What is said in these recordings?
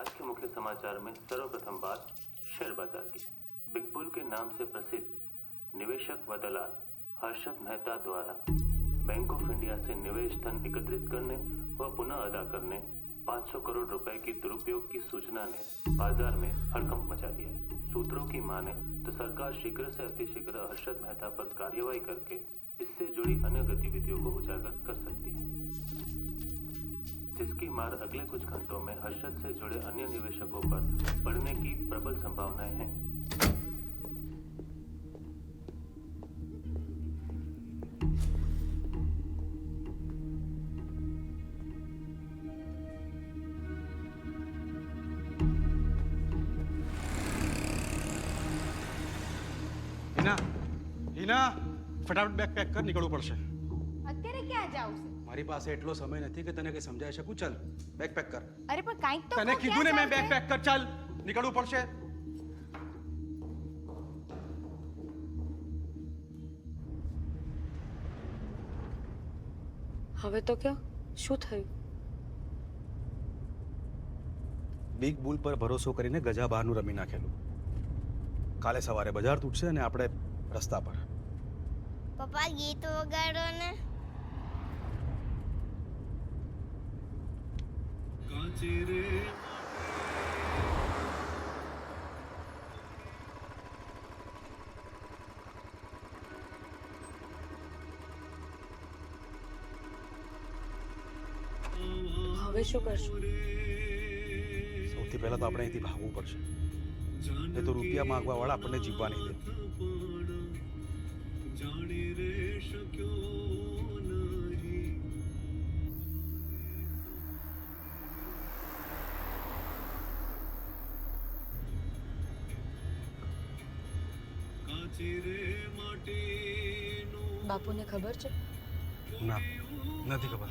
आज के मुख्य समाचार में सर्वप्रथम बात शेयर बाजार की। बिग बुल के नाम से प्रसिद्ध निवेशक व दलाल हर्षद मेहता द्वारा बैंक ऑफ इंडिया से निवेश धन एकत्रित करने व पुनः अदा करने 500 करोड़ रुपए की दुरुपयोग की सूचना ने बाजार में हड़कंप मचा दिया है। सूत्रों की माने तो सरकार शीघ्र से अतिशीघ्र हर्षद मेहता पर कार्यवाही करके इससे जुड़ी अन्य गतिविधियों को उजागर कर सकती है, जिसकी मार अगले कुछ घंटों में हर्षद से जुड़े अन्य निवेशकों पर पड़ने की प्रबल संभावनाएं हैं। હિના ફટાફટ બેગ પેક કર, નીકળવું પડશે. અત્યારે ક્યાં જાવ છે? મારી પાસે એટલો સમય નથી કે તને કંઈ સમજાવી શકું. ચાલ બેગ પેક કર. અરે પણ કાંઈક તો તને કહો, કીધું ને ક્યાં મેં બેગ જાવ છે? પેક કર. ચાલ નીકળવું પડશે. હવે તો ક્યાં શું થયું? બિગ બુલ પર ભરોસો કરીને ગજા બહારનું રમી નાખેલું. કાલે સવારે બજાર તૂટશે અને આપણે રસ્તા પર. પપ્પા ગીત વગાડો ને. હવે શું કરશું? સૌથી પહેલા તો આપણે અહીંથી ભાગવું પડશે. એ તો રૂપિયા માંગવા વાળા આપણને જીવવા નહીં દે. બાપુને ખબર છે? ના, નથી ખબર.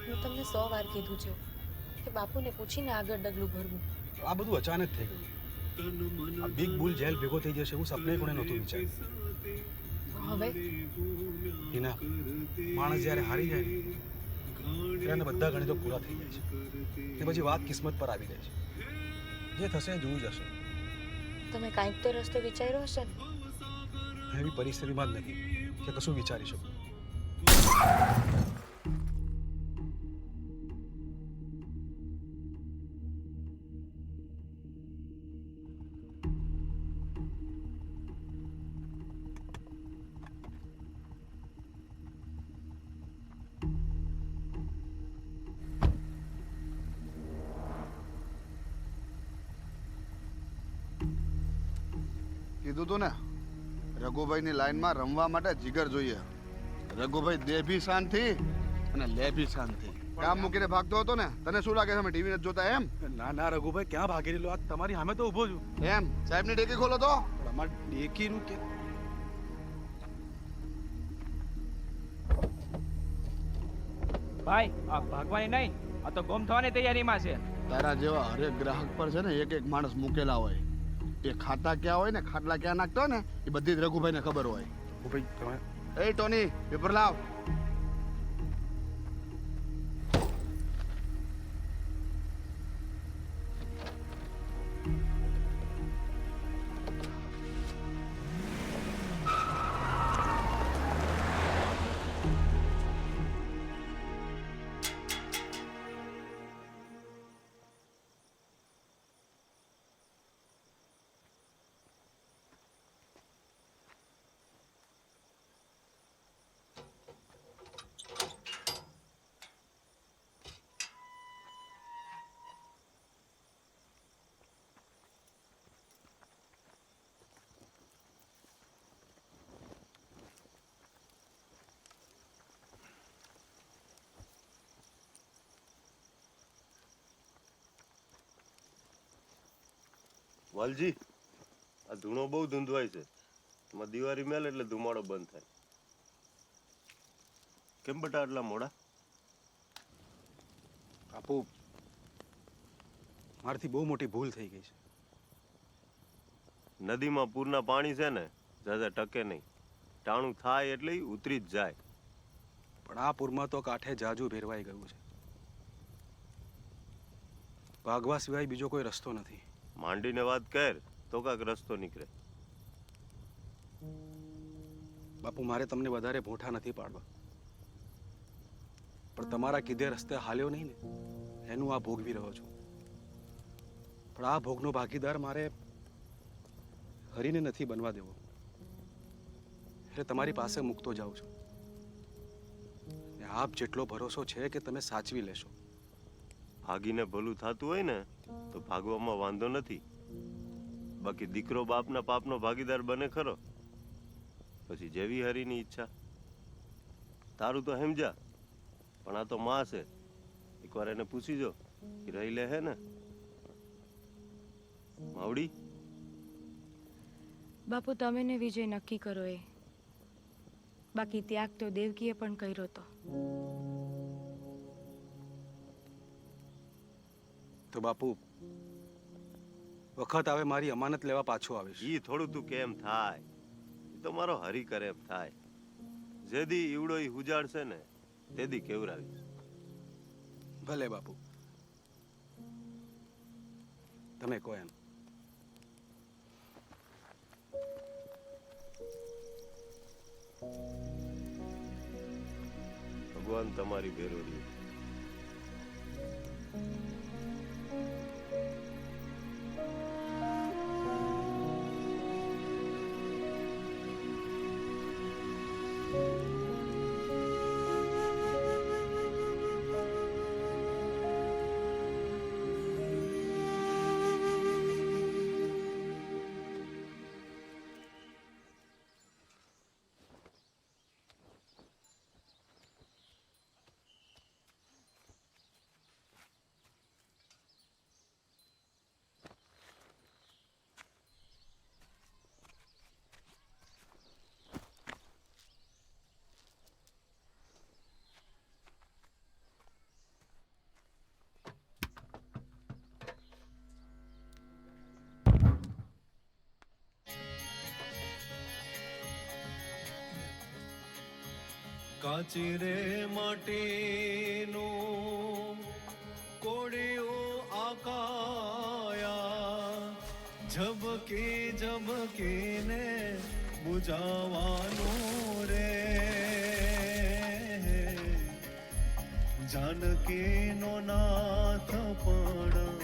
હું તમને 100 વાર કીધું છે કે બાપુને પૂછીને આગળ ડગલું ભરવું. આ બધું અચાનક થઈ ગયું. આ બિગ બુલ જેલ ભેગો થઈ જશે એવું સપને કોણે નહોતું વિચાર્યું. હવે હિના, માણસ જ્યારે હારી જાય ને ત્યારે બધા ગણિતો પૂરા થઈ જાય છે ને પછી વાત કિસ્મત પર આવી જાય છે. જે થશે એ જોવું જશે. તમે કાંઈક તો રસ્તો વિચાર્યો હશે ને? એવી પરિસ્થિતિમાં જ નથી કે કશું વિચારી શકું. કીધું તું ને, રઘુભાઈની લાઈનમાં રમવા માટે જીગર જોઈએ. રઘુભાઈ દે ભી શાંતિ અને લે ભી શાંતિ. કામ મૂકીને ભાગતો હતો ને, તને શું લાગે છે અમે ટીવી નથી જોતા એમ? ના ના રઘુભાઈ, ક્યાં ભાગી રહેલો? આ તમારી સામે તો ઊભો છું. એમ સાહેબની ડેકી ખોલો તો. પણ અમારે ડેકીનું કે ભાઈ આ ભાગવાની નહીં, આ તો ગુમ થવાની તૈયારીમાં છે. તારા જેવા હરેક ગ્રાહક પર છે ને એક એક માણસ મૂકેલા હોય. એ ખાતા ક્યાં હોય ને ખાટલા ક્યાં નાખતો હોય ને એ બધી જ રઘુભાઈને ખબર હોય. રઘુભાઈ તમે એ ટોની, પેપર લાવ. વાલજી, આ ધૂણો બહુ ધૂંધવાય છે. એમાં દિવાળી મેલ એટલે ધુમાડો બંધ થાય. કેમ બટા આટલા મોડા? બાપુ, મારાથી બહુ મોટી ભૂલ થઈ ગઈ છે. નદીમાં પૂરના પાણી છે ને જાજા ટકે નહીં. ટાણું થાય એટલે ઈ ઉતરી જ જાય. પણ આ પૂરમાં તો કાંઠે જાજુ ભેરવાઈ ગયું છે. ભાગવા સિવાય બીજો કોઈ રસ્તો નથી. માંડીને વાત કર તો કાંક રસ્તો નીકળે. બાપુ, મારે તમને વધારે ભોંઠા નથી પાડવા, પણ તમારા કીધે રસ્તે હાલ્યો નહીં ને એનું આ ભોગવી રહ્યો છું. પણ આ ભોગનો ભાગીદાર મારે હરીને નથી બનવા દેવો, એટલે તમારી પાસે મૂકતો જાઉં છું. ને આપ જેટલો ભરોસો છે કે તમે સાચવી લેશો. ભાગીને ભલું થતું હોય ને તો ભાગવામાં વાંધો નથી. બાકી દીકરો બાપના પાપનો ભાગીદાર બને ખરો? પછી જેવી હરીની ઈચ્છા. તારું તો સમજા, પણ આ તો માં છે. એકવાર એને પૂછી જો કે રહી લે હે ને. માવડી, બાપુ તમે ને વિજય નક્કી કરો એ. બાકી ત્યાગ તો દેવકીએ પણ કર્યો તો. તો બાપુ, વખત આવે મારી અમાનત લેવા પાછો આવીશ. ઈ થોડું તું કેમ થાય? ઈ તો મારો હરી કરે એમ થાય. જેદી ઈવડો ઈ હુજાડશે ને તેદી કેવરાવીશ. ભલે બાપુ, તમે કહો એમ. ભગવાન તમારી ભેરો રહે. કાચી રે માટીનું કોડિયું આકાયા, ઝબકી ઝબકીને બુજાવાનું રે. જાનકીનો નાથ પણ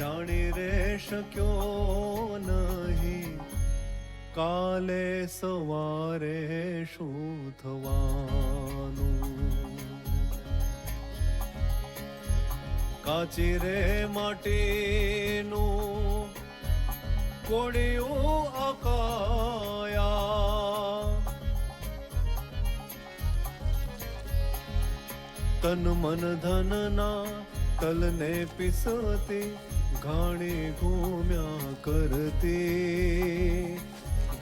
જાણી રે શક્યો નહીં, કાલે સવારે શું થવાનું. કાચી રે માટીનું કોડિયું આકાયા, તન મન ધનના તલને પીસતી ઘાણી ઘૂમ્યા કરતી,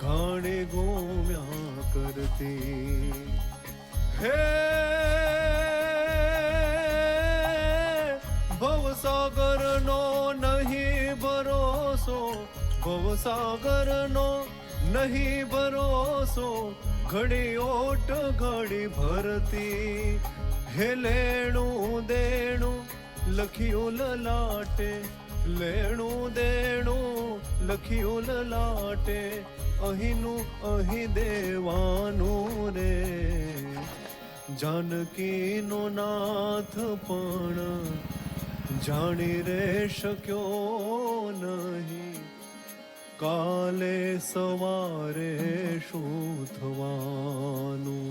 ઘાણી ઘૂમ્યા કરતી. હે ભવસાગરનો નહીં ભરોસો, ભવસાગરનો નહીં ભરોસો, ઘડી ઓટ ઘડી ભરતી. હે લેણું દેણું લખ્યું લલાટે, લેણું દેણું લખ્યું લલાટે, અહીંનું અહીં દેવાનું રે. જાનકીનો નાથ પણ જાણી રે શક્યો નહીં, કાલે સવારે શું થવાનું.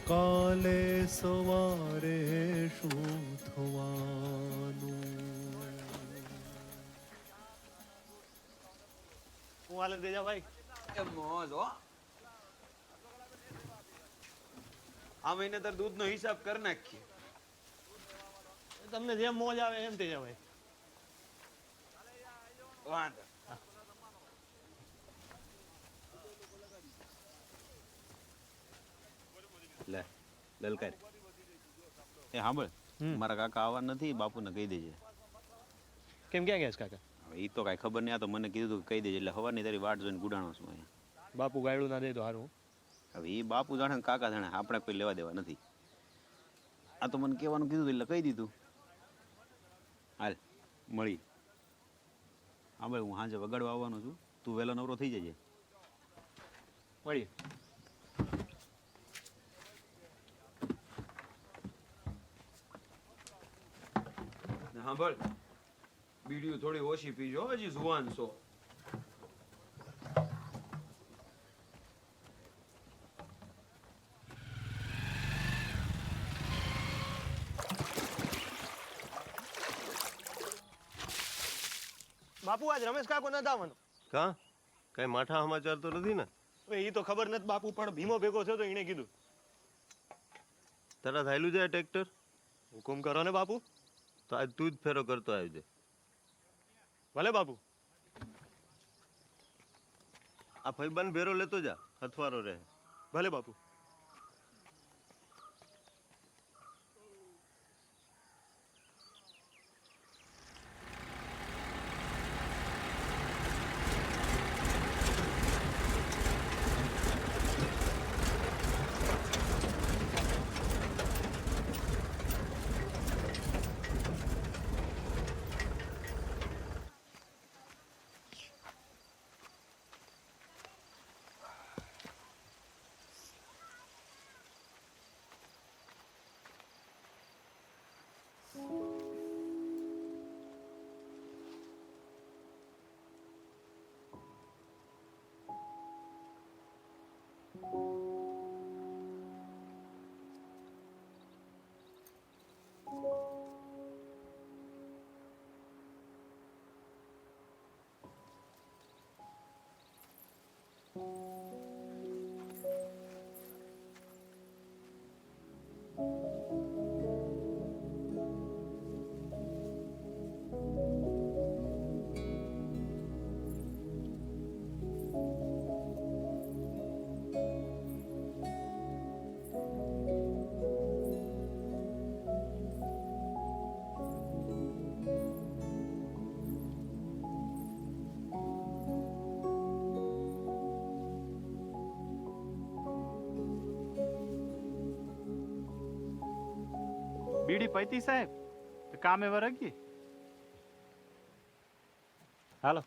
કાલે સવારે શું થવાનું. હું હાલે દેજા ભાઈ. મોજ હો. આ મહિને તાર દૂધનો હિસાબ કરી નાખીએ. તમને જેમ મોજ આવે એમ દેજા ભાઈ. વાંધો. લે લલકાર એ સાંભળ, મારા કાકા આવવા નથી, બાપુને કહી દેજે. કેમ ક્યાં ગયા છે કાકા? એ તો કાંઈ ખબર નહીં, આ તો મને કીધું કહી દેજે, એટલે સવારની તારી વાટ જોઈને ગુડાણો છું અહીંયા. બાપુ ગાયડું ના દે તો સારું. હવે એ બાપુ જાણે કાકા જાણે, આપણે કોઈ લેવા દેવા નથી. આ તો મને કહેવાનું કીધું એટલે કહી દીધું. હાલ મળી. હા ભાઈ, હું સાંજે વગાડવા આવવાનો છું, તું વહેલો નવરો થઈ જજે. મળીએ. સાંભળ, બીડીયું થોડી ઓછી પીજો, હજી જુવાન છો. બાપુ, આજ રમેશ કાકો નથી આવવાનો. કા કઈ માઠા સમાચાર તો નથી ને? એ તો ખબર નથી બાપુ, પણ ભીમો ભેગો થયો તો એને કીધું. તરત હાયલું જાય ટ્રેક્ટર? હુકુમ કરો ને બાપુ. તો આજ તું જ ફેરો કરતો આવજે. ભલે બાપુ. આ ફૈબાન ભેરો લેતો જા, હથવારો રહે. ભલે બાપુ. બીડી પૈતી સાહેબ, કામે વરગી. હાલો.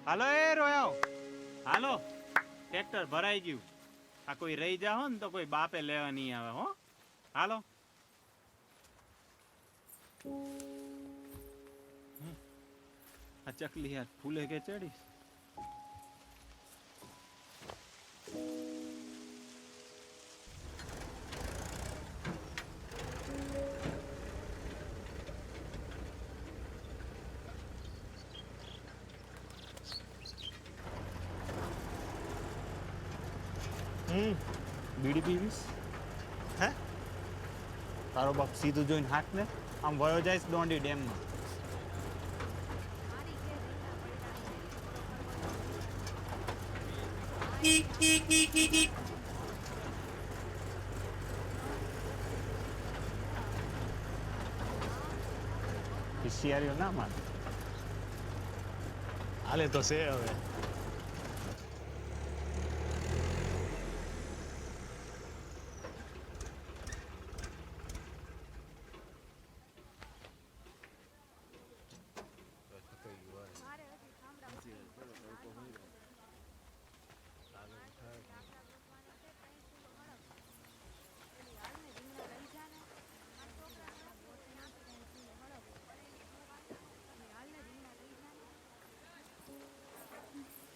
હાલો એ રોયો, હાલો. ટ્રેક્ટર ભરાઈ ગયું. આ કોઈ રહી જાઓ ને તો કોઈ બાપે લેવા નહીં આવે. હો, હાલો. આ ચકલી યાર ફૂલે કે ચડી. બીડી પીવીશ? હે? તારો બાપ સીધું જોઈને હાથ ને આમ વયો જાય દોંડી ડેમમાં. હોશિયારીઓ ના માન. હાલે તો છે હવે.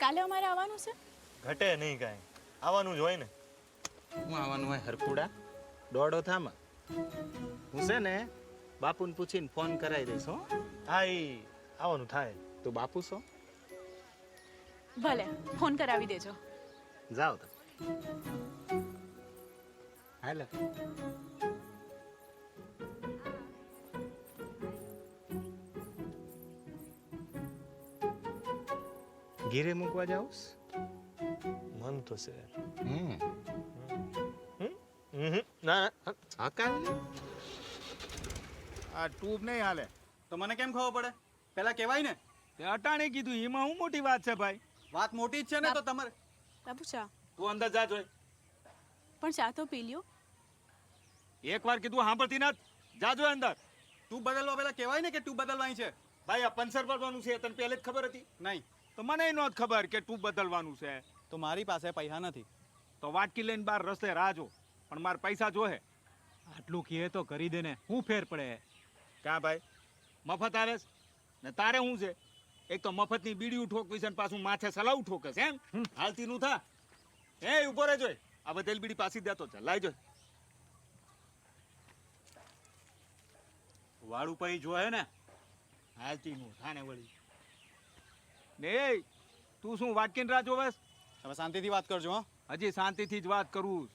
કાલે અમારે આવવાનું છે? ઘટે નહીં કાંઈ, આવવાનું જ હોય ને. હું આવવાનું હોય હરકુડા? દોડો થામાં. હું છે ને બાપુને પૂછીને ફોન કરાવી દઈશ હો. હા એ આવવાનું થાય. તું બાપુ છો? ભલે ફોન કરાવી દેજો. જાઓ તમે. હાલો. ઘીરે મૂકવા જાઉં? મન તો છે. ના આ ટ્યુબ નહીં હાલે તો મને કેમ ખબર પડે? પેલા કહેવાય ને. તે અટાણે કીધું એમાં શું મોટી વાત છે ભાઈ? વાત મોટી જ છે ને તો તમારે. બાપુ ચા. તું અંદર જા જોઈ. પણ ચા તો પી લ્યો. એકવાર કીધું સાંભળતી ના જા જોઈ અંદર. ટ્યુબ બદલવા પેલા કહેવાય ને કે ટ્યુબ બદલવાની છે. ભાઈ આ પંચર બદલવાનું છે તને પહેલે જ ખબર હતી? નહીં. તો મને નહોત ખબર કે ટ્યુબ બદલવાનું છે. તો મારી પાસે પૈસા નથી. તો વાટકી લઈને બહાર રસ્તે રાહ જો, પણ મારે પૈસા જોહે. આટલું કહે તો કરી દે ને, શું ફેર પડે? ક્યાં ભાઈ મફત આવે ને તારે શું છે? એક તો મફતની બીડી ઠોકવી છે ને પાછું માથે સલાવ ઠોકે છે એમ. હાલતી નું થા. એ ઉભો રહે જોઈ, આ બધેલ બીડી પાછી દેતો છે. લાઈ જોઈ વાળું પૈ જોહે ને. હાલતી નું થાને વળી ને. તું શું વાટકીને રાહ જોવેસ? હવે શાંતિથી વાત કરજો. હા હજી શાંતિથી જ વાત કરું.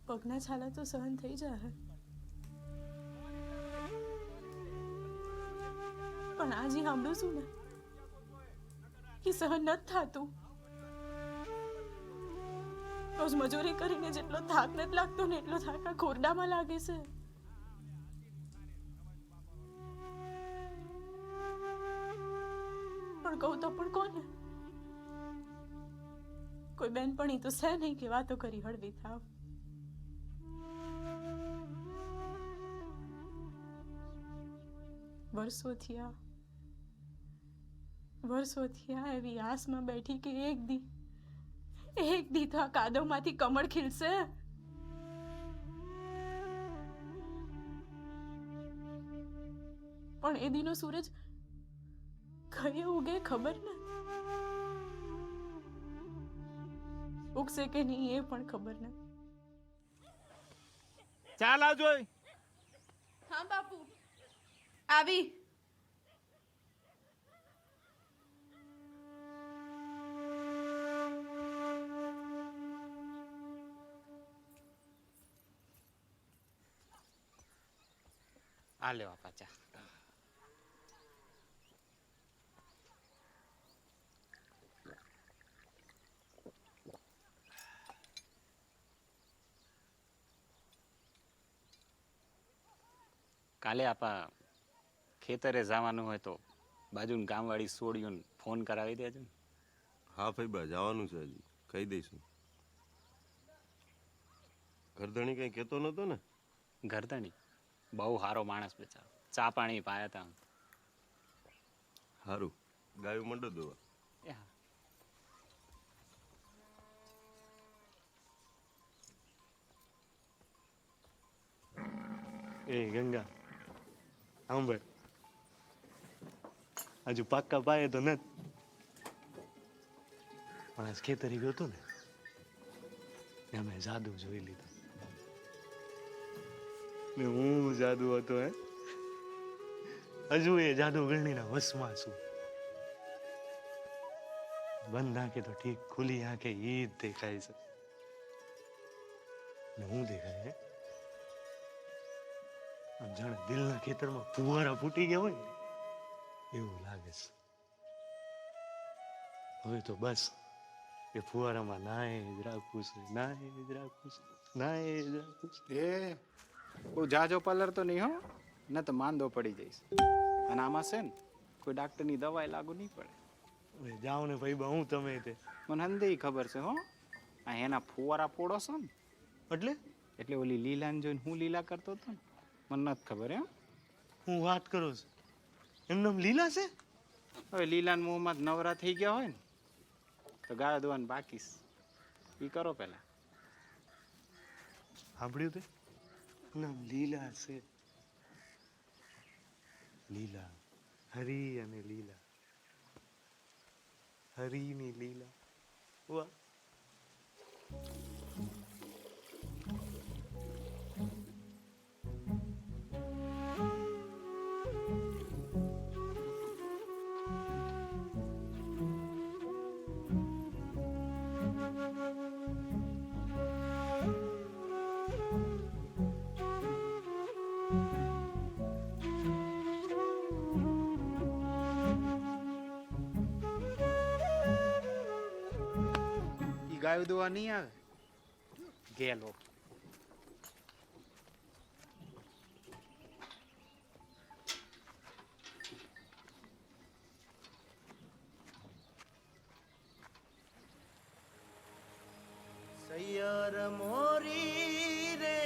પગના છાલા તો સહન થઈ જાય, પણ આજે સાંભળું છું ને કે સહન નથી થતું. રોજ મજૂરી કરીને જેટલો થાક નથી લાગતો ને એટલો થાક આ ખોરડામાં લાગે છે. પણ કહું તો પણ કોને? કોઈ બેનપણી તો છે નહીં કે વાતો કરી હળવી થાવ. વર્ષો થયા એવી આસમાં બેઠી કે એક દી તો આ કાદવમાંથી કમળ ખીલશે. પણ એ દીનો સૂરજ કઈ ઉગે ખબર નથી. ઉગશે કે નહીં એ પણ ખબર નથી. ચાલ આવજો. હા બાપુ આવી. આ લેવા પાછા. કાલે આપા ખેતરે જવાનું હોય તો બાજુની ગામવાળી સોડીઓને ફોન કરાવી દેજો ને. હા ભાઈ બા જવાનું છે, હજી કહી દઈશું. ગરદણી કઈ કહેતો નતો ને? ગરદણી બહુ સારો માણસ બેચારો, ચા પાણી પાયા હતા. સારું, ગાયું મંડો દોવા. એ ગંગા સાંભળ, હજુ પાક્કા પાયે તો નથી, પણ આજ ખેતરી ગયો હતો ને મેં જાદુ જોઈ લીધું. ને હું જાદુ હતો હજુ એ જાદુ ગરણીના વશમાં છું. બંધ આંખે તો ઠીક, ખુલ્લી આંખે ઈ જ દેખાય છે. ને હું દેખાય હે? આમ જાણે દિલના ખેતરમાં ફુવારા ફૂટી ગયા હોય ને એવું લાગે છે. હવે તો બસ એ ફુવારામાં નાય જ રાખવું છે, નાય જ રાખવું છે, નાય જ રાખવું છે. એ બહુ જાજો પાર્લર તો નહીં હો, ન તો માંદો પડી જઈશ. અને આમાં છે ને કોઈ ડાક્ટરની દવાઈ લાગુ નહીં પડે. હવે જાઓ ને ભાઈ બા, હું તમે તે મને હંદેય ખબર છે હો, આ એના ફુવારા પોડો છો ને એટલે ઓલી લીલાને જોઈને હું લીલા કરતો હતો ને, મને નથી ખબર એમ. હું વાત કરો છો? એમને લીલા છે? હવે લીલાના મોંમાં જ નવરા થઈ ગયા હોય ને તો ગાળા દોવાનું બાકી છે. એ કરો પેલા. સાંભળ્યું તે? નામ લીલા છે. લીલા, હરી અને લીલા, હરીની લીલા. વાહ. ગાયું દોવા નહીં આવે ગેલો. સૈયર મોરી રે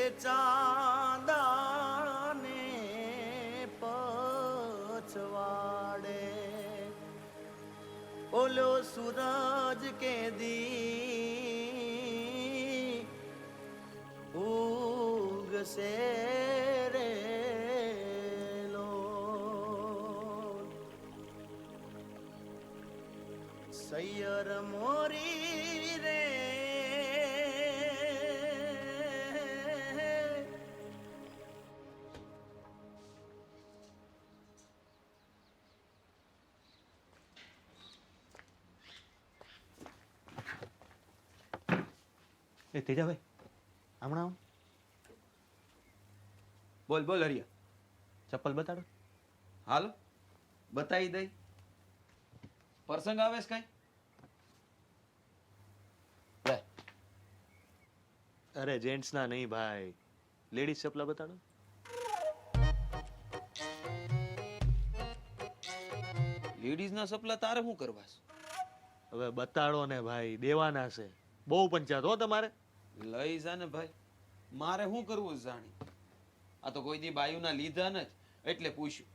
એ ચાંદાને પછવાડે ઓલો સૂરજ કે દી ઉગશે રે લો સૈયર મોરી રે એ તેજાભાઈ હમણાં આવો. બોલ બોલ હરિયા, ચપ્પલ બતાડો. હાલો બતાવી દઈ. પ્રસંગ આવે છે કઈ? અરે જેન્ટ્સ ના નહીં ભાઈ, લેડીઝ ચપલા બતાડો. લેડીઝ ના ચપલા તારે શું કરવા છે? હવે બતાડો ને ભાઈ, દેવાના છે. બહુ પંચાયત હો તમારે. લઈ જા ને ભાઈ, મારે શું કરવું છે જાણી? આ તો કોઈ દી બાયુના લીધા ને જ એટલે પૂછ્યું.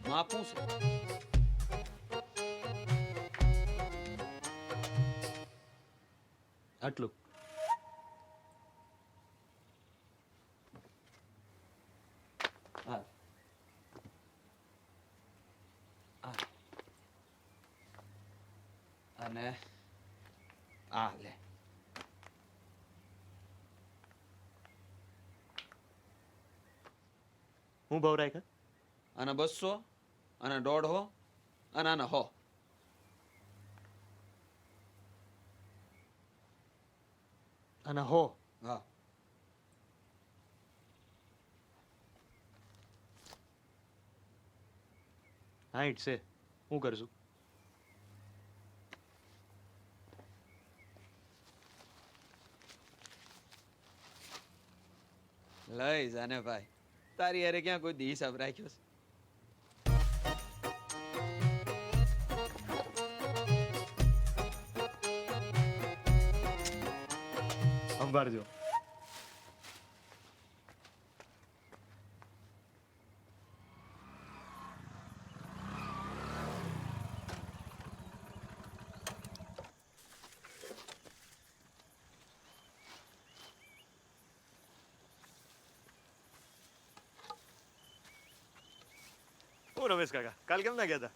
માપું છે. આટલું. હા અને આ લે. હું ભાવ રાખ્યા? આના 200, આના 150 અને આના 100. આના 100? હા. હાઈટ છે, હું કરશું? લઈ જાને ભાઈ, તારી હારે ક્યાં કોઈ દી હિસાબ રાખ્યો છે? સંભાળજો. રમેશ કાકા, કાલ કેમ ના ગયા હતા?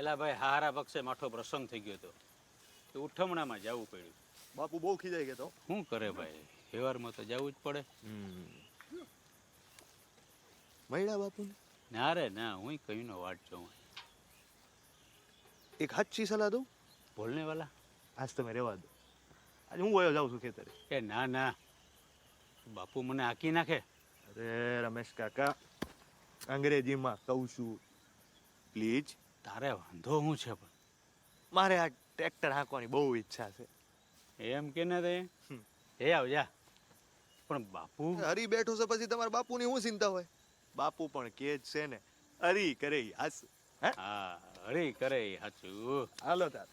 એલા ભાઈ, હારા પક્ષે માઠો પ્રસંગ થઈ ગયો હતો તો ઉઠમણામાં જવું પડ્યું. બાપુ બહુ ખીજાઈ ગયા તો. શું કરે ભાઈ, વ્યવહારમાં તો જવું જ પડે. મળ્યા બાપુને? ના રે ના, હું કહીનો વાટ જોઉં. એક સાચી સલાહ દઉં? બોલને વાલા. આજ તમે રહેવા દો, આજે હું વયો જાઉં છું ખેતરે. એ ના ના, બાપુ મને હાકી નાખે. અરે રમેશ કાકા, અંગ્રેજીમાં કહું છું, પ્લીઝ. તારે વાંધો શું છે? પણ મારે આ ટ્રેક્ટર હાંકવાની બહુ ઈચ્છા છે. એમ કે ને તે એ આવ જા. પણ બાપુ હરી બેઠો છે, પછી તમારા બાપુની શું ચિંતા હોય? બાપુ પણ કે જ છે ને, હરી કરે હાસ. હા, હરી કરે હાચું. હાલો તાર.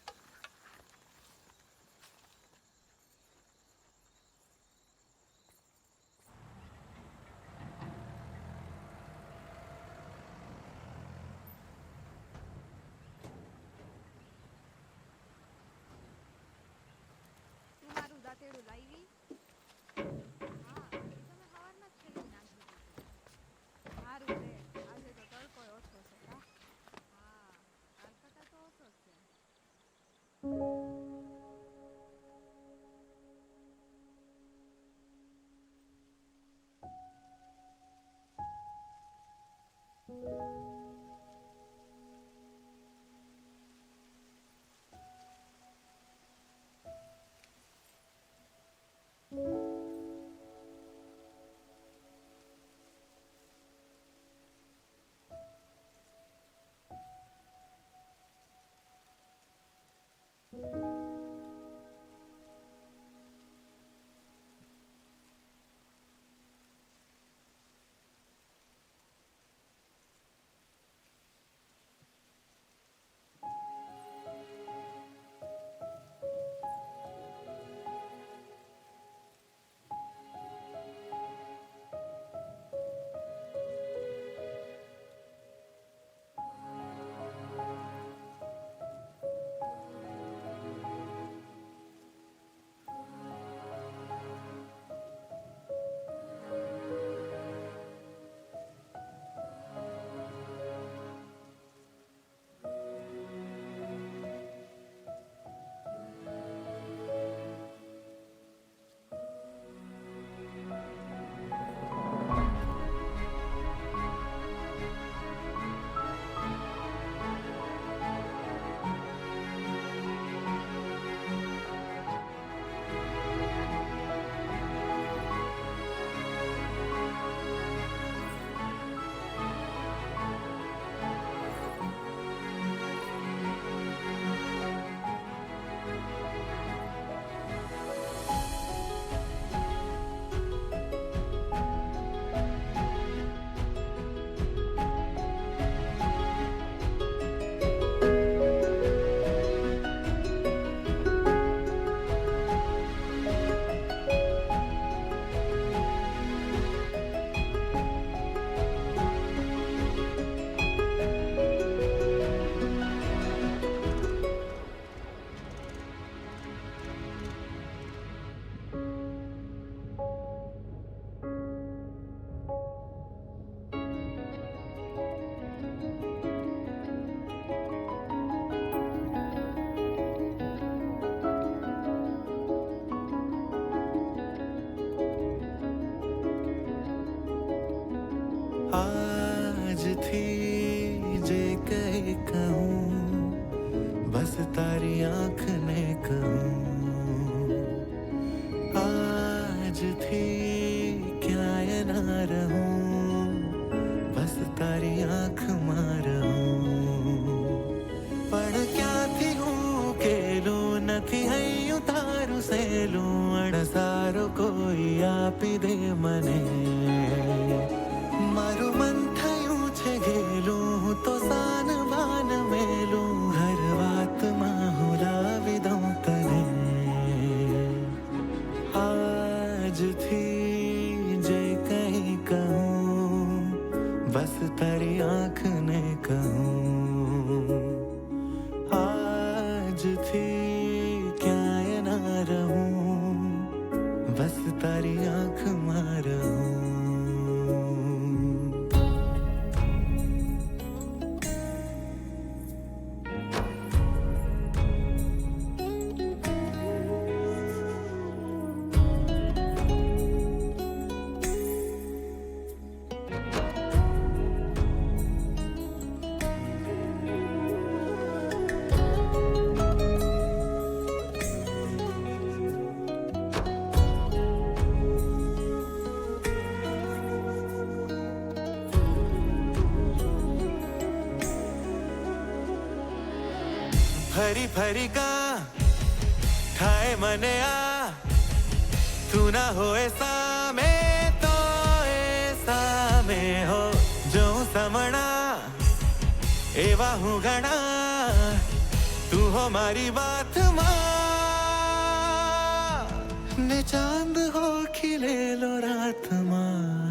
મારું દાંતેડું લાવી. હા, એ તો મેં સવારમાં જ ખેડી નાખ્યું હતું. સારું રે, આજે તો તડકો ઓછો છે. હા, કાલ કરતાં તો ઓછો જ છે. આજથી જે કંઈ કહું બસ તારી આંખને કહું. આજથી ક્યાંય ના રહું, બસ તારી આંખમાં રહું. પણ ક્યાંથી હું કેલું નથી હૈયું તારું સહેલું, અણસારો કોઈ આપી દે મને. મારું મન થયું છે ઘેલું, હું તો સાન બાન મેલું, હર વાતમાં હુલાવી દઉં તને. આજથી જે કંઈ કહું બસ તારી આંખને કહું. આજથી ક્યાંય ના રહું, બસ તારી આંખમાં રહું. ફરી ફરી કા થાય મને આ તું ના હોય સામે તો એ સામે હો જો સમણા એવા હું ઘણા તું હો મારી વાતમાં ને ચાંદ હો ખીલેલો રાતમાં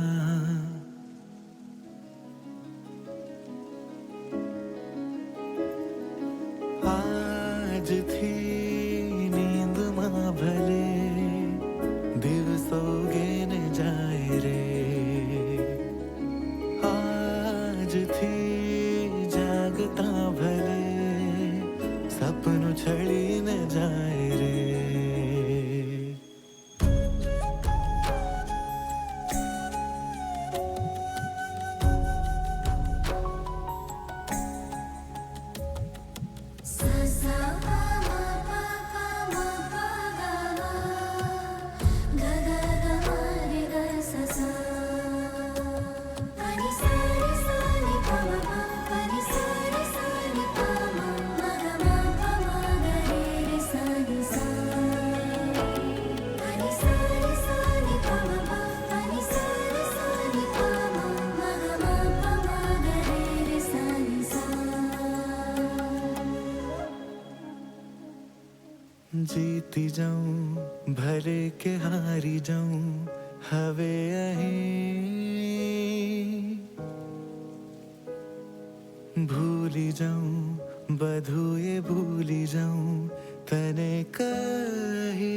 આજથી નીંદમાં ભલે દિવસો ગેને જાય રે આજથી જાગતા ભલે સપનું છડીને જાય રે जीती जाऊं भले के हारी जाऊं હવે અહીં ભૂલી જાઉં બધું એ ભૂલી જાઉં તને કહી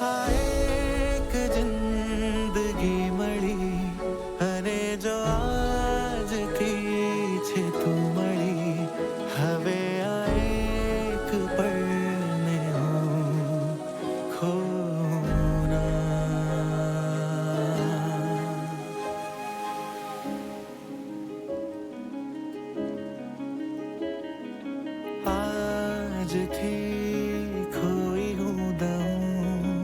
આ એક જિંદગી મળી અને જો આજથી છે તું મળી હવે खोई हूँ दऊं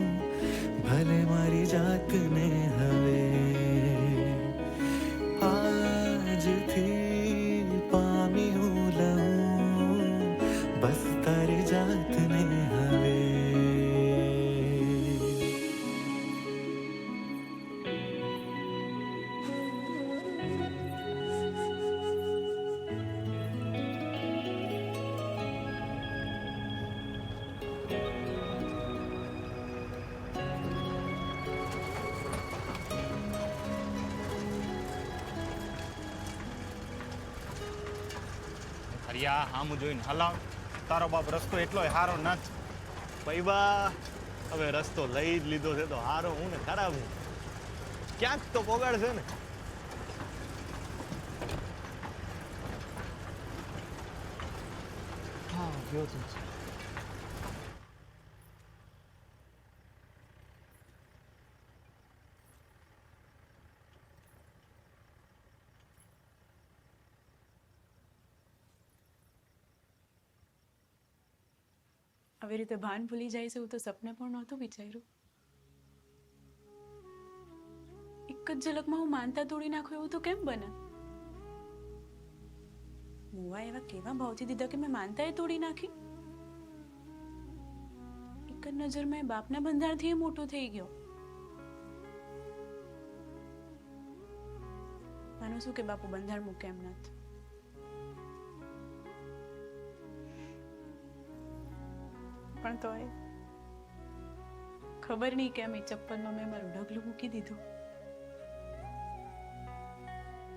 भले मारी जातने हवे आज थी पामी हूँ लऊं बस तारी जातने हवे હરિયા આમ જોઈને હલાવ તારો બાપ રસ્તો એટલો હારો નથી પૈબા હવે રસ્તો લઈ જ લીધો છે તો હારો હું ને ખરાબ હું ક્યાંક તો પોગાડશે ને હા ગયો તું આવી રીતે ભાન ભૂલી જાય છે એવું તો સપને પણ નહોતું વિચાર્યું એક જ ઝલકમાં હું માનતા તોડી નાખું એવું તો કેમ બને મુવા એવા કેવા ભાવથી દીધા કે મેં માનતા એ તોડી નાખી એક જ નજરમાં એ બાપના બંધારથી એ મોટો થઈ ગયો માનું શું કે બાપુ બંધાર મૂકે એમ નથી પણ તોય ખબર નહીં કેમ એ ચપ્પલમાં મેં મારું ઢગલું મૂકી દીધું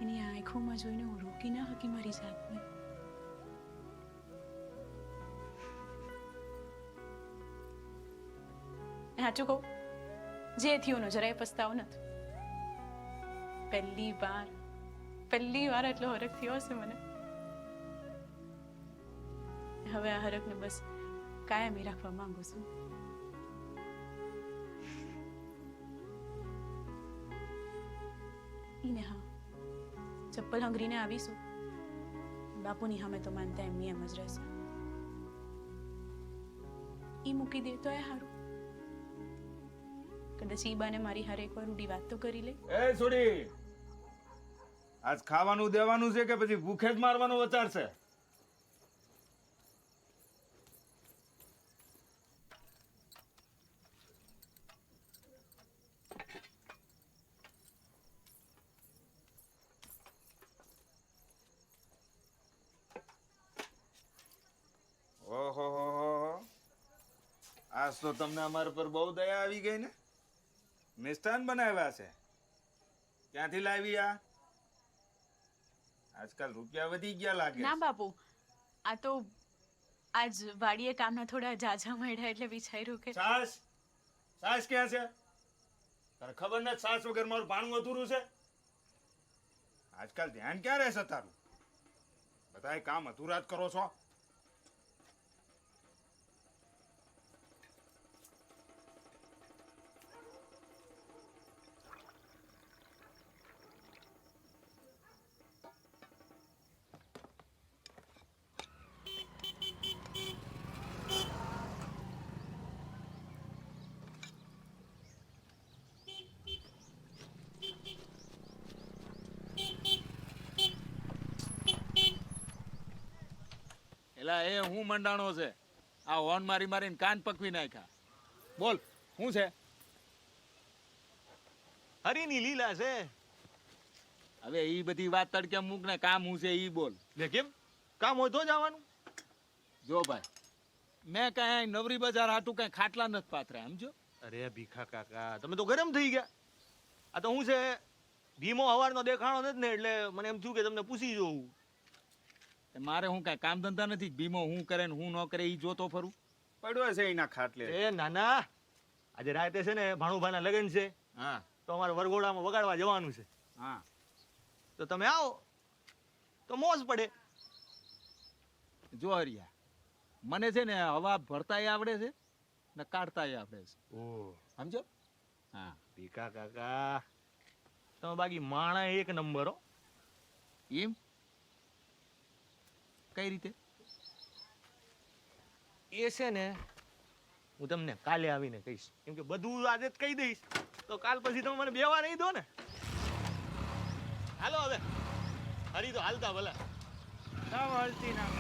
એની આંખોમાં જોઈને હું રોકી ના હકી મારી જાતને સાચું કહું જે થયું જરાય પસ્તાવો નથી પહેલી વાર એટલો હરખ થયો હશે મને હવે આ હરખને બસ કાયમી રાખવા માંગુ છું ઈને હા ચપ્પલ હંગરીને આવીશું બાપુની સામે તો માનતા એમની એમ જ રહેશે ઈ મૂકી દે તો એ સારું કદાચ ઈ બાને મારી હારે એકવાર રૂડી વાત તો કરી લે એ સુડી આજ ખાવાનું દેવાનું છે કે પછી ભૂખે જ મારવાનો વિચાર છે? ઓહો, આજ તો તમને અમારા પર બહુ દયા આવી ગઈ ને. મિષ્ટાન બનાવ્યા છે. ક્યાંથી લાવી આ? આજકાલ રૂપિયા વધી ગયા લાગે. ના બાપુ, આ તો આજ વાડીએ કામના થોડા ઝાઝા મળ્યા એટલે વિચાર્યું કે સાસ સાસ ક્યાં છે? તારે ખબર નથી સાસ વગર મારું ભાણું અધૂરું છે? આજકાલ ધ્યાન ક્યાં રહેશે તારું? બધાય કામ અધૂરા જ કરો છો. એલા એ હું મંડાણો છે? આ હોર્ન મારી મારીને કાન પકવી નાખ્યા. બોલ શું છે? હરીની લીલા છે. હવે ઈ બધી વાત તડકે મૂક ને, કામ હું છે ઈ બોલ. લે કેમ? કામ હોય તો જ આવવાનું. જો ભાઈ, મેં કઈ નવરી બજાર હાટું કઈ ખાટલા નથી પાથર્યા, સમજો? અરે ભીખા કાકા, તમે તો ગરમ થઈ ગયા. આ તો હું છે, ભીમો હવારનો દેખાણો નથી ને એટલે મને એમ થયું કે તમને પૂછી જોઉં. મારે હું કઈ કામ ધંધા નથી. ભીમો હું કરે ને હું ન કરે ઈ જોતો ફરું. પડ્યો છે એના ખાટલે. એ નાના, આજે રાતે છે ને ભાણુભાઈના લગ્ન છે. હા, તો અમારે વરઘોડામાં વગાડવા જવાનું છે. હા, તો તમે આવો તો મોજ પડે. જો હરિયા, મને છે ને હવા ભરતાય આવડે છે ને કાઢતાય આવડે છે. ઓહ, સમજો? હા. ભીખા કાકા, તમે બાકી માણા એક નંબર હો. એમ કઈ રીતે? એ છે ને હું તમને કાલે આવીને કહીશ, કેમ કે બધું આજે જ કહી દઈશ તો કાલ પછી તમે મને બેવા નહીં દો ને. હાલો હવે, હરી તો હાલતા ભલા. હાલતી ના.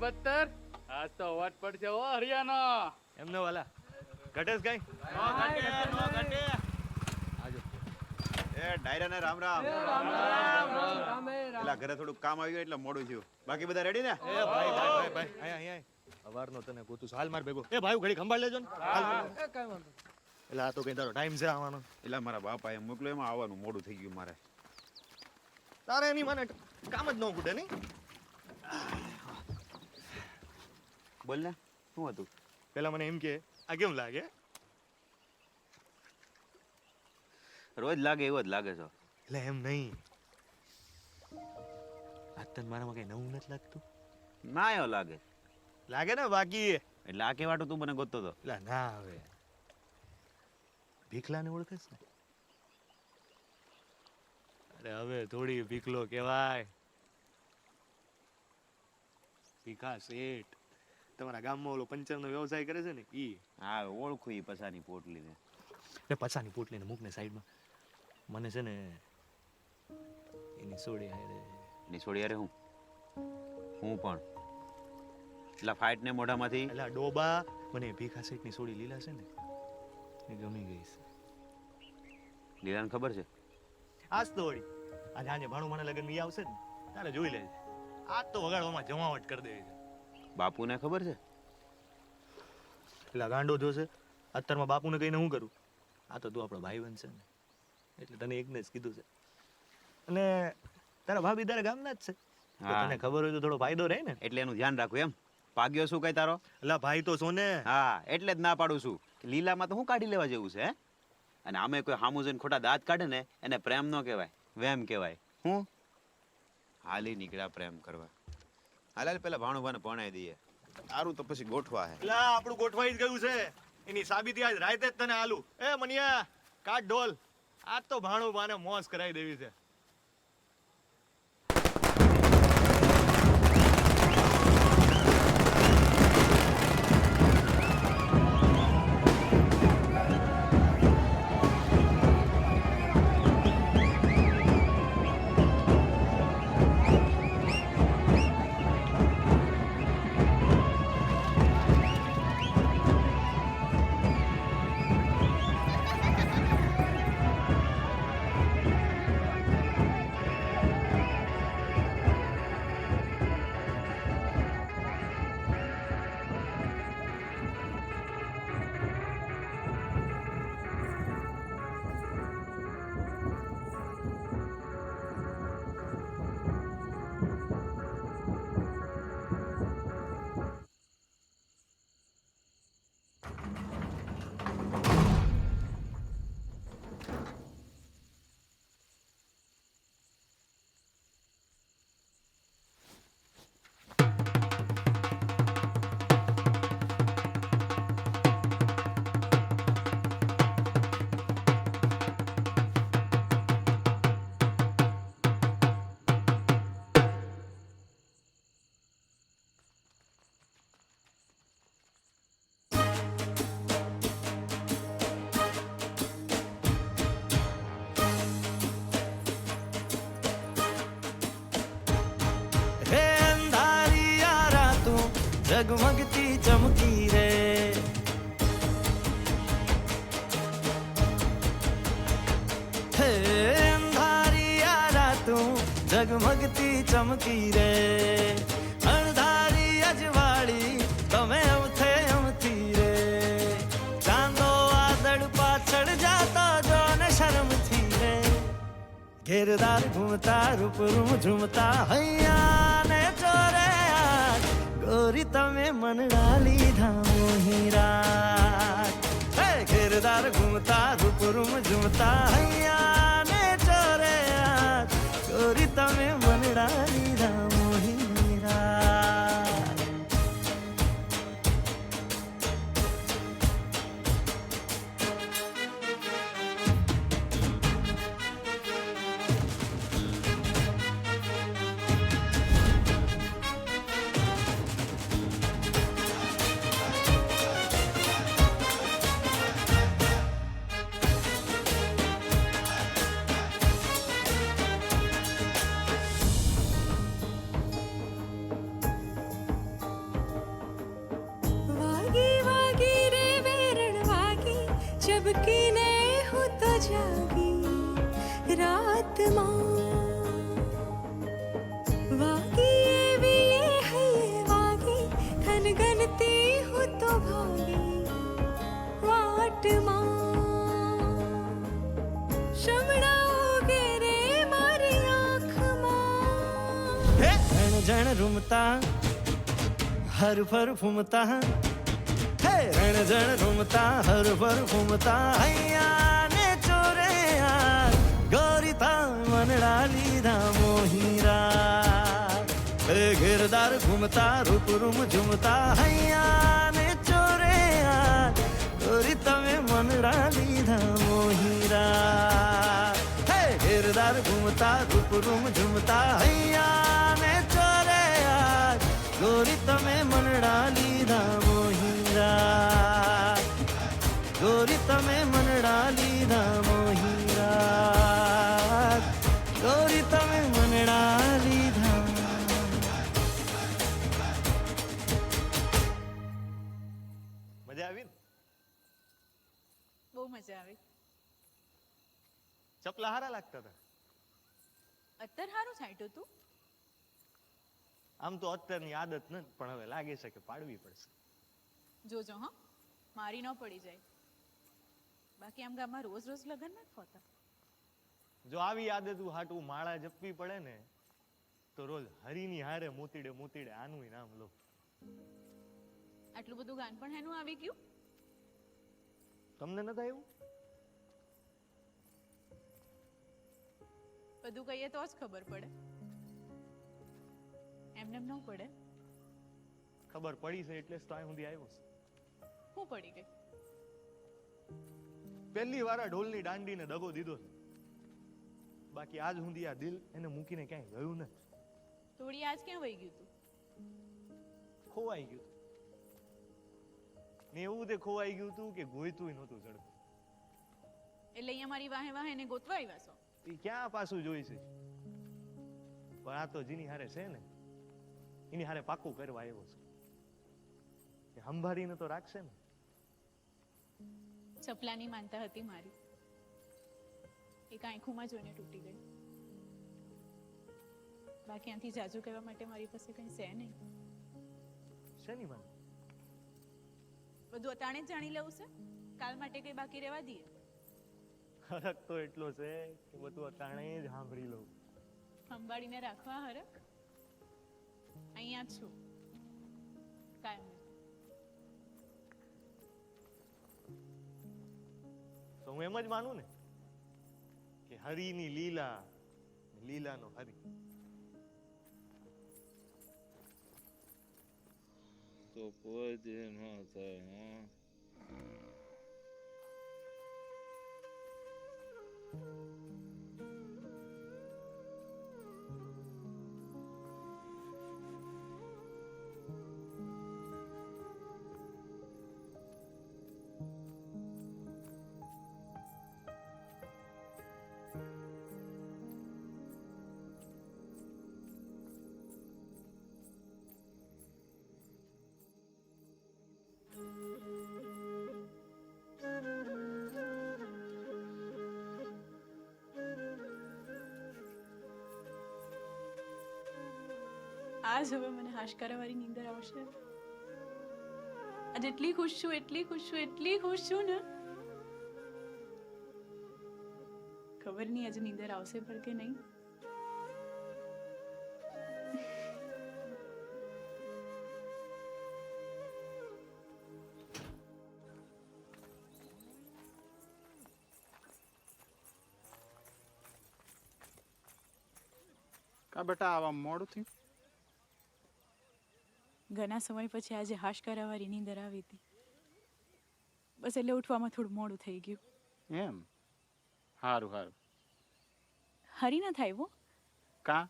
બત્તર આજ તો વટ પડશે ઓ હરિયાનો. એમને વાલા ઘટેશ કઈ આજો. એ ડાયરા ને રામ રામ. પેલા ઘરે થોડું કામ આવ્યું એટલે મોડું થયું. બાકી બધા રેડી ને? એ ભાઈ ભાઈ ભાઈ અહીંયા અવારનો તને ગોતું હાલ માર ભેગો. એ ભાઈ ઘડી ખંભાળ લેજો ને. એટલે આ તો કઈ તારો ટાઈમ છે આવવાનો. એટલે મારા બાપા એમ મોકલો, એમાં આવવાનું મોડું થઈ ગયું મારે. તારે એની મને કામ જ ન ખૂટે નહીં. બોલ ને, શું હતું? પેલા મને એમ કે આ કેમ લાગે? રોજ લાગે એવો જ લાગે છો. એટલે એમ નહીં, આજ તને મારામાં કઈ નવું નથી લાગતું? ના એવો લાગે. લાગે ને બાકી. એટલે આ કેવાટું તું મને ગોતતો હતો. એટલે ના હવે ભીખલાને ઓળખેસ ને? અરે હવે થોડી ભીખલો કહેવાય, ભીખા શેઠ. તમારા ગામમાં ઓલો પંચરનો વ્યવસાય કરે છે ને ઈ. હા ઓળખું ઈ પછાની પોટલીને. એટલે પછાની પોટલીને મૂકને સાઈડમાં. મને છે ને એની સોડી હારે. એની સોડી હારે હું પણ એટલે ફાઇટ ને મોઢામાંથી. એટલે ડોબા મને ભીખા શેઠની સોડી લીલા છે ને એ ગમી ગઈ છે. લીલાને ખબર છે? આજ તો વળી આજે આજે ભાણું મને લગન ઈ આવશે ને તારે જોઈ લેજે. આજ તો વગાડવામાં જમાવટ કરી દેવી છે. બાપુને ખબર છે? એટલે ગાંડો જોશે અત્યારમાં બાપુને કહીને હું કરું? આ તો તું આપણો ભાઈ બનશે ને એટલે તને એકને જ કીધું છે. અને તારા ભાભી તારા ગામના જ છે, તો તને ખબર હોય તો થોડો ફાયદો રહે ને. એટલે એનું ધ્યાન રાખવું એમ. પાગ્યો શું કઈ તારો? એટલે ભાઈ તો સોને. હા એટલે જ ના પાડું છું. લીલામાં તો હું કાઢી લેવા જેવું છે. અને આમે કોઈ હામું જોઈને ખોટા દાંત કાઢે ને એને પ્રેમ ન કહેવાય, વેમ કહેવાય. હું હાલી નીકળ્યા પ્રેમ કરવા. હાલ પેલા ભાણુભાને ભણાઈ દઈએ. સારું તો પછી ગોઠવા હે. એટલે આપણું ગોઠવાઈ જ ગયું છે. એની સાબિતી આજ રાતે જ તને આલું. એ મનિયા કાટ ઢોલ. આજ તો ભાણુભાને મોજ કરાવી દેવી છે. जगमगती चमकी रे हे अंधारिया रातों जगमगती चमकी रे अंधारी अजवाड़ी तमे अवथे अमथी रे चांदो आदड़ पाछड़ जाता जो न शर्म थी रे घेरदार घूमता रूप रूम झूमता हैया ने चोरे गोरी तमे मन डाली धामो हीरा घेरदार घूमता रूप रूम झूमता हैया ने चोरे गोरी तमे मन डाली धामो हीरा हर फर फुमता है रण जण रुमता हर फर फुमता हैया ने चोरे घूमता रूम झूमता हैया ने ચોરે યાર ગોરી તમે મનડા લીધા મોહીરા હે હેરદાર ઘૂમતા રૂમ ઝૂમતા હૈયા ને ચોરે યાર ગોરી તમે મનડા લીધા મોહીરા ગોરી તમે મનડા લીધા મોહીરા ગોરી તમે મનડા લીધા. મજા આવી ને? બહુ મજા આવી. ચપલા હારા લાગતા હતા. અત્યારે સારું છાંટ્યું તું. આમ તો અત્યારની આદત નથી, પણ હવે લાગે છે કે પાડવી પડશે. જોજો હા, મારી ન પડી જાય. બાકી આમ ગામમાં રોજ રોજ લગન નથી હોતા. જો આવી આદત હાટું માળા જપવી પડે ને તો રોજ હરીની હારે મોતીડે મોતીડે આનું નામ લો. આટલું બધું ગાન પણ એનું આવી ગયું. તમને નથી આવ્યું? બધું કહીએ તો જ ખબર પડે, એમને એમ ન પડે. ખબર પડી છે એટલે જ તો અહીં સુધી આવ્યો છે. હું પડી ગઈ? પહેલી વાર આ ઢોલની દાંડીને દગો દીધો છે. બાકી આજ સુધી આ દિલ એને મૂકીને ક્યાંય ગયું નથી. થોડી આજ ક્યાં વહી ગયું તું? ખોવાઈ ગયું તું. ને એવું તે ખોવાઈ ગયું તું કે ગોઈતું નહોતું જડતું. એટલે અહીંયા મારી વાહે વાહે એને ગોતવા આવ્યા છો? એ ક્યાં પાછું જોઈ છે? પણ આ તો જેની હારે છે ને એની હારે પાકું કરવા આવ્યો છે. કે સંભાળીને તો રાખશે ને. ચપલાની માનતા હતી મારી, એક આંખોમાં જોઈને તૂટી ગઈ. બાકી આથી જાજુ કહેવા માટે મારી પાસે કઈ છે નહીં. શેની માન? બધું અટાણે જ જાણી લેવું છે, કાલ માટે કઈ બાકી રહેવા દઈએ. હરક તો એટલો છે કે બધું અટાણે જ સાંભળી લઉં. સંભાળીને રાખવા હરક. અહીંયા જ છું કાયમ. તો હું એમ જ માનું ને કે હરિની લીલા, લીલાનો હરિ. તો પોતે ન થાય. આજ હવે મને હાશકારાવાળી નીંદર આવશે. આજે એટલી ખુશ છું, એટલી ખુશ છું, એટલી ખુશ છું ને, ખબર નહીં આજે નીંદર આવશે પણ કે નહીં. કા બેટા આવા મોડું થયું? ઘણા સમય પછી આજે હાશકારાવાળી નીંદર આવી હતી. બસ એટલે ઉઠવામાં થોડું મોડું થઈ ગયું. એમ? સારું સારું. હરી ના થાય. કા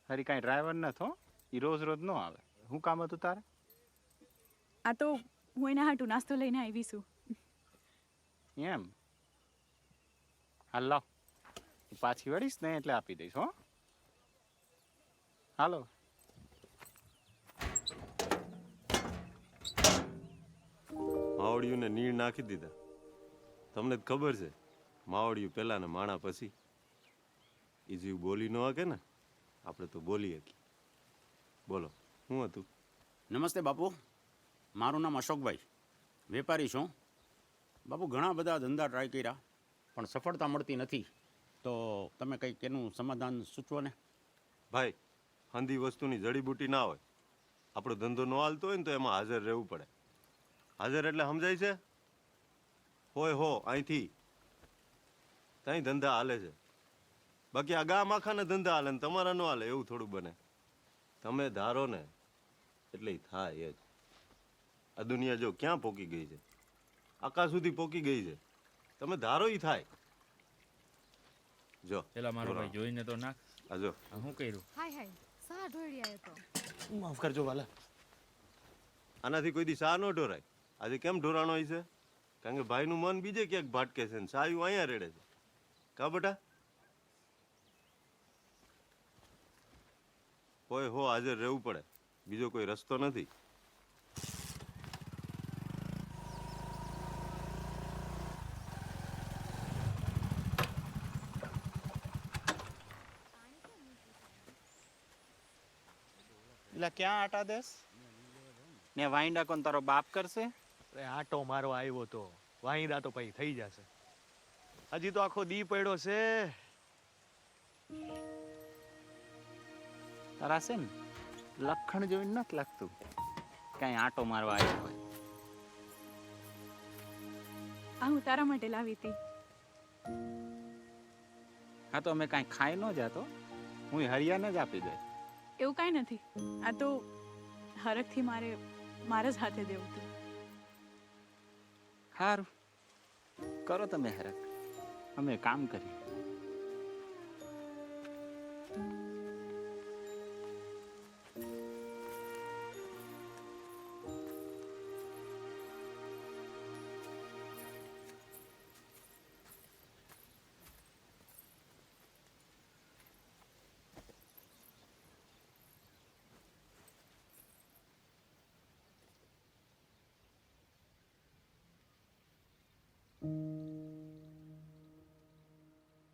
હરી કાંઈ ડ્રાઈવર નથો, એ રોજ રોજ ન આવે. શું કામ હતું તારે? આ તો હું એના હાટું નાસ્તો લઈને આવી છું. એમ? હાલ લાવ, પાછી વળીશ ને એટલે આપી દઈશ. હો હાલો. માવડિયુંને નીર નાખી દીધા. તમને જ ખબર છે માવડિયું પહેલા ને માણા પછી. એ જીવ બોલી ન શકે ને, આપણે તો બોલી શકીએ. બોલો શું હતું? નમસ્તે બાપુ, મારું નામ અશોકભાઈ, વેપારી છું. બાપુ ઘણા બધા ધંધા ટ્રાય કર્યા પણ સફળતા મળતી નથી, તો તમે કંઈક એનું સમાધાન સૂચવો ને. ભાઈ, હંધી વસ્તુની જડીબુટી ના હોય. આપણો ધંધો ન હાલતો હોય ને તો એમાં હાજર રહેવું પડે. હાજર એટલે સમજાય છે? હોય હો અહીંથી ત્યાં ધંધા હાલે છે. બાકી આ ગામ આખાને ધંધા હાલે ને તમારા ન હાલે એવું થોડું બને. તમે ધારો ને એટલે ઈ થાય જ. આ દુનિયા જો ક્યાં પોકી ગઈ છે, આકાશ સુધી પોકી ગઈ છે. તમે ધારો ઈ થાય. જો પેલા મારો ભાઈ જોઈને તો નાખ. આ જો શું કર્યું? હાય હાય સા ઢોળી આવ્યો તો. માફ કરજો વાલા. આનાથી કોઈ દી સા ન ઢોરાય. આજે કેમ ઢોરાણો હોય છે? કારણ કે ભાઈનું મન બીજે ક્યાંક ભાટકે છે ને સાયું અહીંયા રેડે છે. કા બેટા? હોય હો હાજર રહેવું પડે, બીજો કોઈ રસ્તો નથી. એટલે ક્યાં આટા દેસ ને વાઈંડા કોણ તારો બાપ કરશે? અરે આટો મારવા આવ્યો તો વાહિંદા તો પછી થઈ જશે. હજી તો આખો દી પડ્યો છે. તારા છે ને લખણ જોઈને નથી લાગતું કઈ આટો મારવા આવ્યો હોય. આ હું તારા માટે લાવી હતી. હા તો અમે કાંઈ ખાઈ ન જાતો, હું હરિયાને જ આપી દે. એવું કાંઈ નથી, આ તો હરખથી મારા જ હાથે દેવું હતું. સારું કરો તમે હરખ, અમે કામ કરીએ.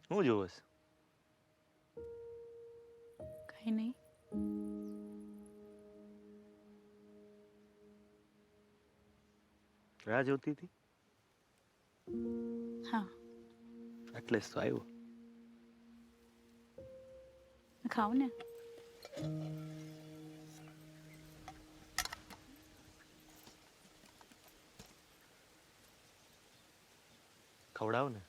શું જોવસ? કઈ નહીં. રાહ જોતી હતી? હા. એટલે જ તો આવ્યો. ખાવ ને. ખવડાવ ને.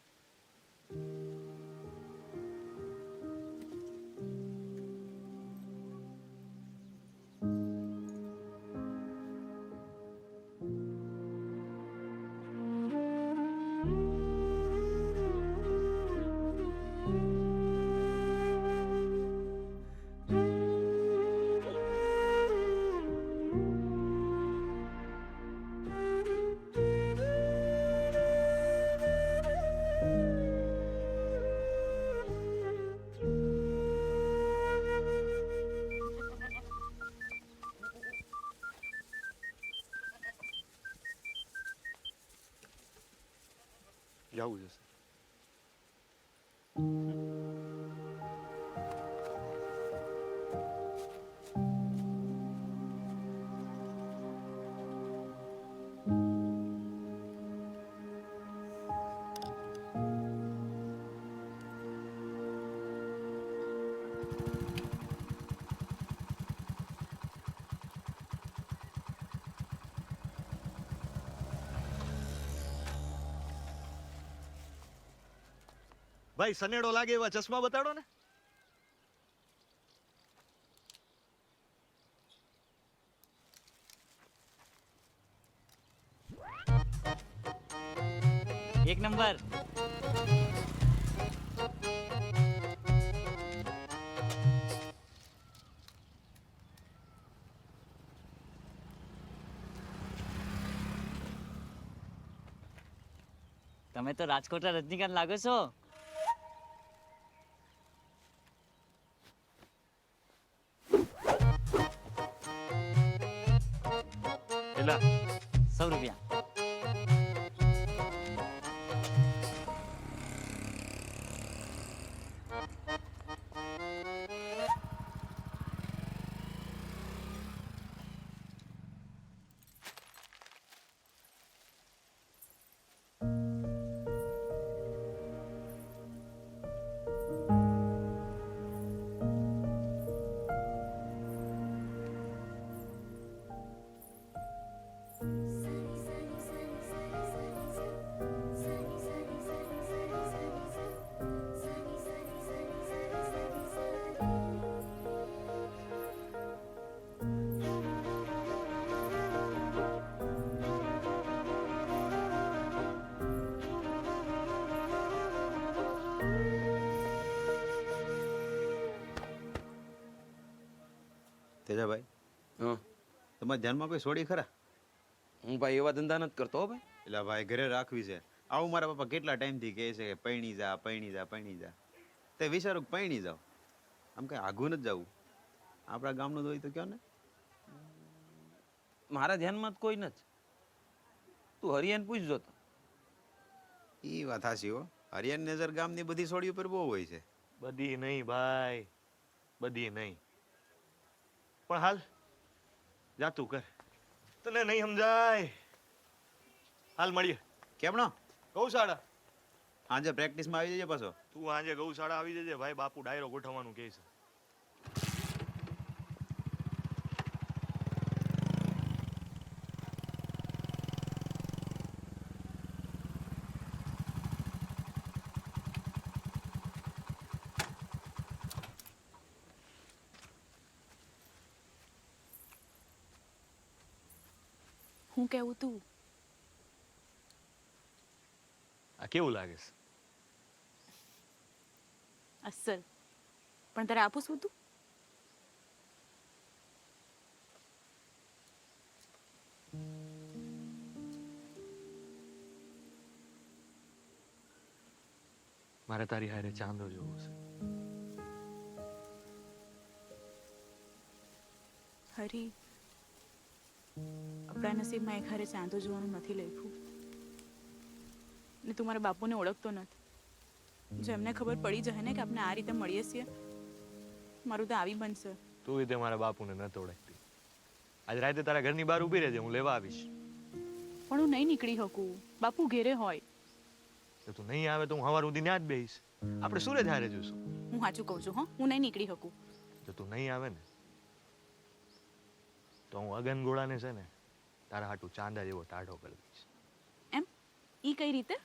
જવું જશે. ભાઈ સનેડો લાગે એવા ચશ્મા બતાડો ને. એક નંબર. તમે તો રાજકોટના રજનીકાંત લાગો છો. કેટલા? 100 રૂપિયા. તેજાભાઈ હા તમારા ધ્યાનમાં કોઈ સોડી ખરા? હું ભાઈ એવા ધંધા નથી કરતો હો ભાઈ. એટલે ભાઈ ઘરે રાખવી છે. આવું મારા પપ્પા કેટલા ટાઈમથી કહે છે કે પૈણી જા પૈણી જા પૈણી જા. તે વિચારું કે પૈણી જાઓ. આમ કઈ આઘું નથી જવું. આપણા ગામનું જ હોય તો કયો ને. મારા ધ્યાનમાં તો કોઈ નથી. તું હરિયાને પૂછજો તો. એ વાત હાચી હો. હરિયાણ નજર ગામની બધી સોડી ઉપર બહુ હોય છે. બધી નહીં ભાઈ, બધી નહીં. પણ હાલ જાતું કર, તને નહીં સમજાય. હાલ મળીએ. કેમનો? ગૌશાળા. આજે પ્રેક્ટિસમાં આવી જજે પાછો. તું આજે ગૌશાળા આવી જજે ભાઈ, બાપુ ડાયરો ગોઠવવાનું કહે છે. હું કેવું તું? આ કેવું લાગે છે? અસલ. પણ તારે આપું શું તું? મારે તારી હારે ચાંદો જોવો છે. હરી, આપણા નસીબમાં એક હારે ચાંદો જોવાનું નથી લખ્યું. ને તું મારા બાપુને ઓળખતો નથી. જો એમને ખબર પડી જાય ને કે આપણે આ રીતે મળીએ છીએ, મારું તો આવી બનશે. તું રીતે મારા બાપુને નથી ઓળખતી. આજ રાતે તારા ઘરની બહાર ઊભી રહેજે, હું લેવા આવીશ. પણ હું નહીં નીકળી શકું, બાપુ ઘેરે હોય. તો તું નહીં આવે તો હું સવાર સુધી ત્યાં જ બેહીશ. આપણે સૂરજ હારે જોઈશું. હું સાચું કહું છું, હો, હું નહીં નીકળી શકું. જો તું નહીં આવે ને તો હું અગન ગોળાને છે ને તારા હાટું ચાંદા જેવો ટાઢો કરી દઈશ. એમ? ઈ કઈ રીતે?